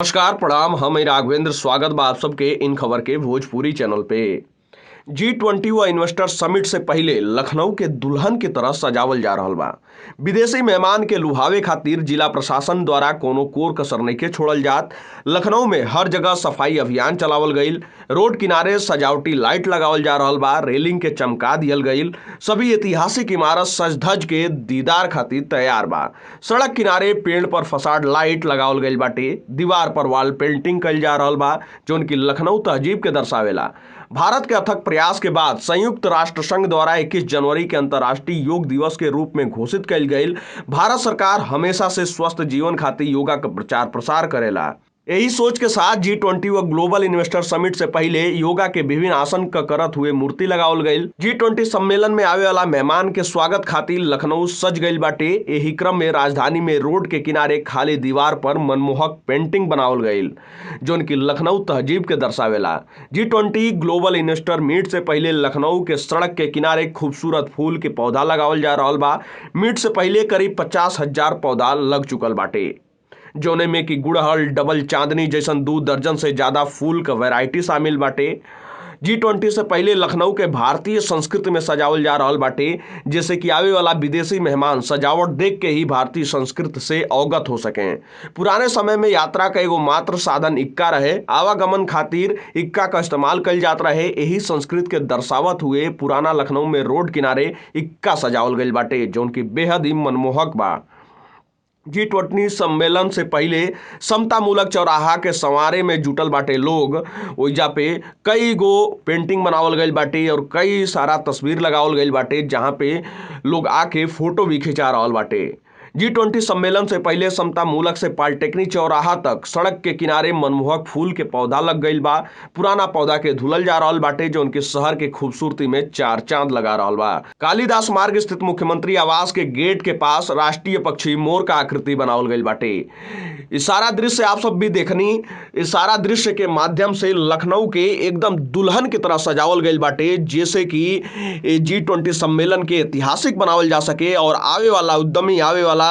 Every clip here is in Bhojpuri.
नमस्कार प्रणाम। हम राघवेंद्र स्वागत बा आप सबके इन खबर के भोजपुरी चैनल पे। G20 व इन्वेस्टर समिट से पहले लखनऊ के दुल्हन की तरह सजावल जा रहल बा। विदेशी मेहमान के लुभावे खातिर जिला प्रशासन द्वारा कोनो कोर कसर नइखे छोड़ल जात। लखनऊ में हर जगह सफाई अभियान चलावल गईल, रोड किनारे सजावटी लाइट लगावल जा रहल बा, रेलिंग के चमका दियल गईल। सभी ऐतिहासिक इमारत सज धज के दीदार खातिर तैयार बा। सड़क किनारे पेड़ पर फसाड लाइट लगावल गईल बाटे, दीवार पर वॉल पेंटिंग कईल जा रहल बा जौन की लखनऊ तहजीब के दर्शावेला। भारत के अथक प्रयास के बाद संयुक्त राष्ट्र संघ द्वारा 21 जनवरी के अंतर्राष्ट्रीय योग दिवस के रूप में घोषित कईल गईल। भारत सरकार हमेशा से स्वस्थ जीवन खातिर योगा का प्रचार प्रसार करेला। यही सोच के साथ G20 व ग्लोबल इन्वेस्टर समिट से पहले योगा के विभिन्न आसन क करत हुए मूर्ति लगावल गईल। G20 सम्मेलन में आवे वाला मेहमान के स्वागत खातिर लखनऊ सज गईल बाटे। यही क्रम में राजधानी में रोड के किनारे खाली दीवार पर मनमोहक पेंटिंग बनावल गईल जौन की लखनऊ तहजीब के दर्शावेला। G20 ग्लोबल इन्वेस्टर मीट से पहले लखनऊ के सड़क के किनारे खूबसूरत फूल के पौधा लगावल जा रहल बा। मीट से पहले करीब 50,000 पौधा लग चुकल बाटे जौने में कि गुड़हल, डबल चांदनी जैसन 2 दर्जन से ज्यादा फूल का वैरायटी शामिल बाटे। G20 से पहले लखनऊ के भारतीय संस्कृति में सजावल जा रहल बाटे, जैसे कि आवे वाला विदेशी मेहमान सजावट देख के ही भारतीय संस्कृति से अवगत हो सकें। पुराने समय में यात्रा का एगो मात्र साधन इक्का रहे, आवागमन खातिर इक्का का इस्तेमाल कईल जात रहे। यही संस्कृति के दर्शावत हुए पुराना लखनऊ में रोड किनारे इक्का सजावल गईल बाटे जौन की बेहद ही मनमोहक बा। G20 सम्मेलन से पहले समतामूलक चौराहा के संवारे में जुटल बाटे लोग। ओइजा पे कई गो पेंटिंग बनावल गईल बाटे और कई सारा तस्वीर लगावल गईल बाटे जहां पे लोग आके फोटो भी खिंचा रहल बाटे। G20 सम्मेलन से पहले समतामूलक से पॉलिटेक्निक चौराहा तक सड़क के किनारे मनमोहक फूल के पौधा लग गईल बा। पुराना पौधा के धुलल जा रहल बाटे जो उनके शहर के खूबसूरती में 4 चांद लगा रहल बा। कालिदास मार्ग स्थित मुख्यमंत्री आवास के गेट के पास राष्ट्रीय पक्षी मोर का आकृति बनावल गईल बाटे। इस सारा दृश्य आप सब भी देखनी। इस सारा दृश्य के माध्यम से लखनऊ के एकदम दुल्हन की तरह सजावल गईल बाटे, जैसे कि G20 सम्मेलन के ऐतिहासिक बनावल जा सके और आवे वाला उद्यमी, आवे वाला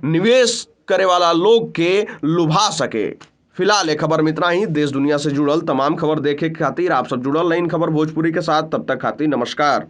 निवेश करे वाला लोग के लुभा सके। फिलहाल ये खबर में इतना ही। देश दुनिया से जुड़ल तमाम खबर देखे खातिर आप सब जुड़ल रही खबर भोजपुरी के साथ। तब तक खातिर नमस्कार।